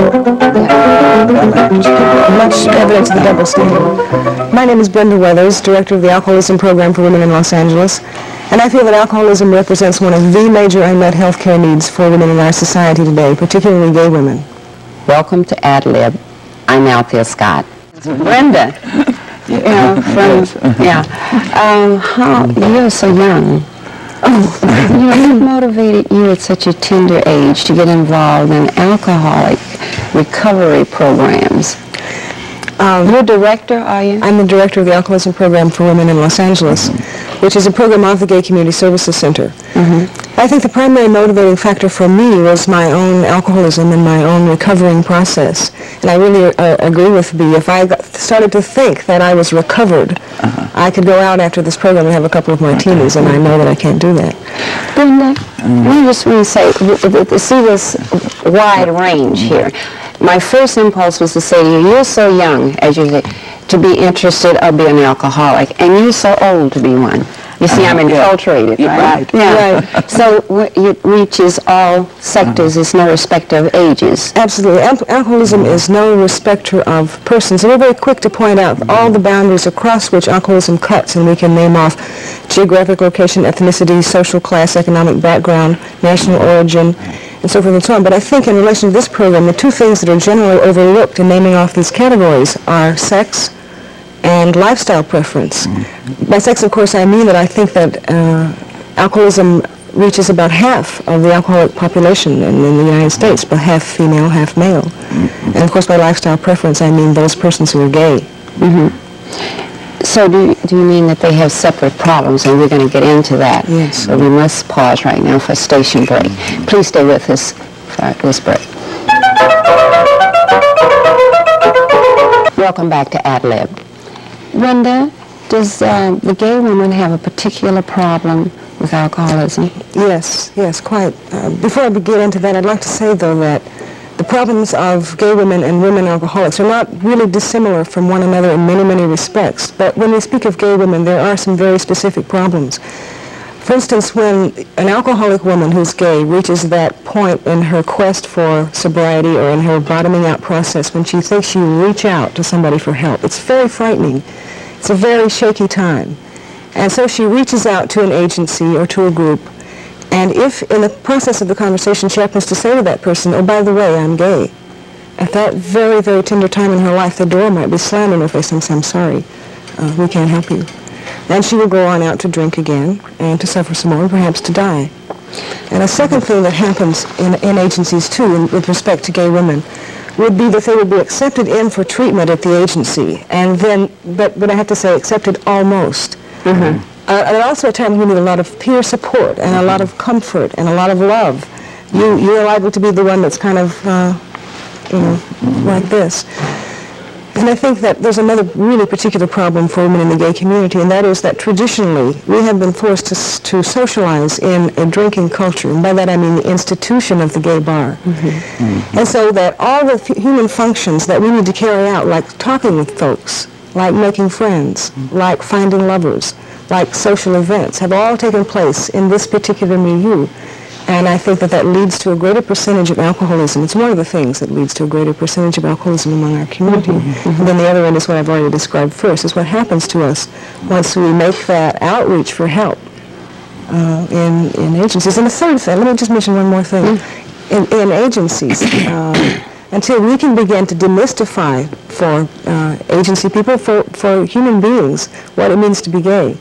Much evidence of the double standard. My name is Brenda Weathers, Director of the Alcoholism Program for Women in Los Angeles, and I feel that alcoholism represents one of the major unmet health care needs for women in our society today, particularly gay women. Welcome to AdLib. I'm Althea Scott. Brenda, you're so young. What motivated you at such a tender age to get involved in alcoholic recovery programs? You're a director, are you? I'm the director of the Alcoholism Program for Women in Los Angeles, which is a program of the Gay Community Services Center. I think the primary motivating factor for me was my own alcoholism and my own recovering process. And I really agree with B. If I started to think that I was recovered, I could go out after this program and have a couple of martinis, and I know that I can't do that. Brenda, I just want to say, see this wide range here. My first impulse was to say to you, you're so young, as you say, to be interested or be an alcoholic, and you're so old to be one. You see, I'm infiltrated, right? Yeah. Right. So it reaches all sectors. It's no respect of ages. Absolutely. Alcoholism is no respecter of persons. And we're very quick to point out all the boundaries across which alcoholism cuts, and we can name off geographic location, ethnicity, social class, economic background, national origin, and so forth and so on. But I think in relation to this program, the two things that are generally overlooked in naming off these categories are sex and lifestyle preference. By sex, of course, I mean that I think that alcoholism reaches about half of the alcoholic population in the United States, but half female, half male. And of course, by lifestyle preference, I mean those persons who are gay. So do you mean that they have separate problems, and we're going to get into that? Yes. But we must pause right now for a station break. Please stay with us for this break. Welcome back to AdLib. Brenda, does the gay woman have a particular problem with alcoholism? Yes, quite. Before I begin into that, I'd like to say, though, that the problems of gay women and women alcoholics are not really dissimilar from one another in many, many respects. But when we speak of gay women, there are some very specific problems. For instance, when an alcoholic woman who's gay reaches that point in her quest for sobriety or in her bottoming out process when she thinks she will reach out to somebody for help, it's very frightening. It's a very shaky time. And so she reaches out to an agency or to a group, and if in the process of the conversation she happens to say to that person, oh, by the way, I'm gay, at that very, very tender time in her life, the door might be slammed in her face and say, I'm sorry, we can't help you. And she will go on out to drink again and to suffer some more, and perhaps to die. And a second thing that happens in agencies, too, with respect to gay women, would be that they would be accepted in for treatment at the agency, and then, but I have to say, accepted almost. And also at times we need a lot of peer support and a lot of comfort and a lot of love. You're liable to be the one that's kind of, like this. And I think that there's another really particular problem for women in the gay community, and that is that traditionally we have been forced to socialize in a drinking culture, and by that I mean the institution of the gay bar. And so that all the human functions that we need to carry out, like talking with folks, like making friends, like finding lovers, like social events, have all taken place in this particular milieu. And I think that leads to a greater percentage of alcoholism. It's one of the things that leads to a greater percentage of alcoholism among our community. And then the other end is what I've already described first, is what happens to us once we make that outreach for help in agencies. And the third thing, let me just mention one more thing. In agencies, until we can begin to demystify for agency people, for human beings, what it means to be gay,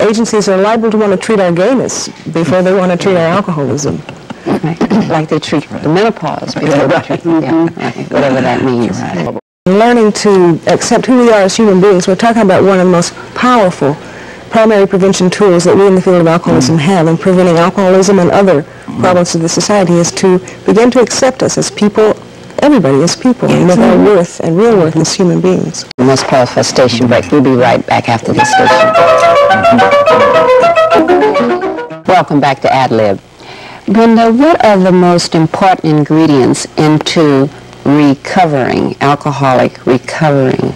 agencies are liable to want to treat our gayness before they want to treat our alcoholism. Like they treat the menopause before they treat, whatever that means. Learning to accept who we are as human beings, we're talking about one of the most powerful primary prevention tools that we in the field of alcoholism have in preventing alcoholism and other problems of the society, is to begin to accept us as people, everybody as people, and with our worth and real worth as human beings. We must pause for a station break. We'll be right back after this station. Welcome back to AdLib. Brenda, what are the most important ingredients into recovering, alcoholic recovering?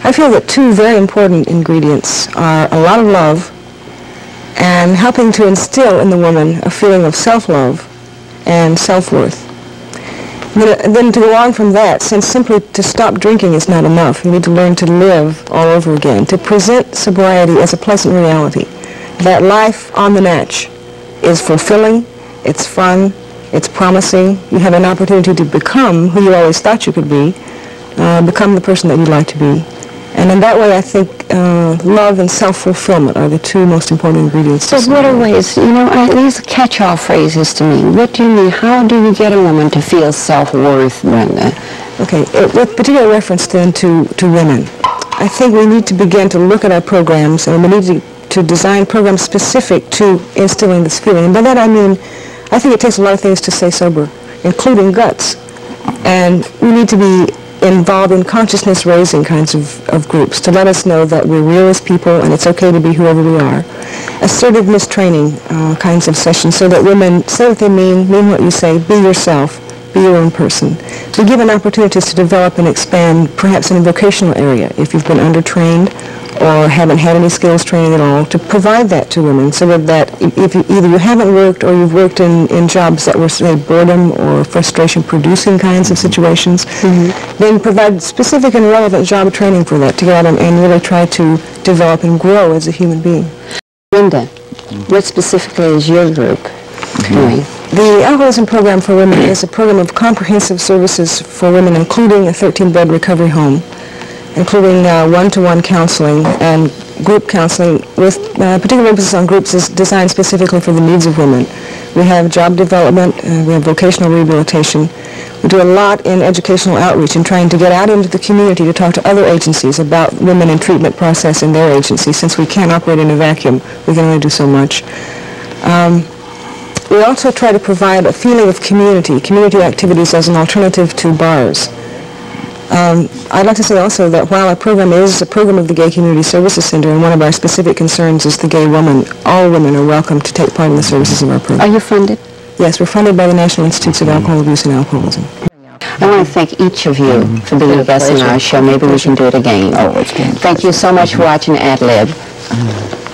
I feel that two very important ingredients are a lot of love and helping to instill in the woman a feeling of self-love and self-worth. And then to go on from that, since simply to stop drinking is not enough, you need to learn to live all over again, to present sobriety as a pleasant reality, that life on the natch is fulfilling, it's fun, it's promising, you have an opportunity to become who you always thought you could be, become the person that you'd like to be. And in that way, I think love and self-fulfillment are the two most important ingredients. So what are ways, you know, these are catch-all phrases to me. What do you mean? How do you get a woman to feel self-worth, Brenda? Okay, with particular reference then to women, I think we need to begin to look at our programs, and we need to design programs specific to instilling this feeling. And by that I mean, I think it takes a lot of things to stay sober, including guts. And we need to be involved in consciousness-raising kinds of groups to let us know that we're real as people and it's okay to be whoever we are. Assertiveness training kinds of sessions so that women say what they mean what you say, be yourself, be your own person. Be given opportunities to develop and expand perhaps in a vocational area if you've been undertrained or haven't had any skills training at all, to provide that to women so that if either you haven't worked or you've worked in jobs that were, say, boredom or frustration-producing kinds of situations, then provide specific and relevant job training for that to get out and really try to develop and grow as a human being. Brenda, what specifically is your group doing? The Alcoholism Program for Women is a program of comprehensive services for women, including a 13-bed recovery home, including one-to-one counseling and group counseling with particular emphasis on groups is designed specifically for the needs of women. We have job development, we have vocational rehabilitation. We do a lot in educational outreach and trying to get out into the community to talk to other agencies about women in treatment process in their agency. Since we can't operate in a vacuum, we can only do so much. We also try to provide a feeling of community activities as an alternative to bars. I'd like to say also that while our program is a program of the Gay Community Services Center, and one of our specific concerns is the gay woman, all women are welcome to take part in the services of our program. Are you funded? Yes, we're funded by the National Institutes of Alcohol Abuse and Alcoholism. I want to thank each of you for being a guest on our show. Maybe we can do it again. Oh, it's been Thank you so much for watching AdLib.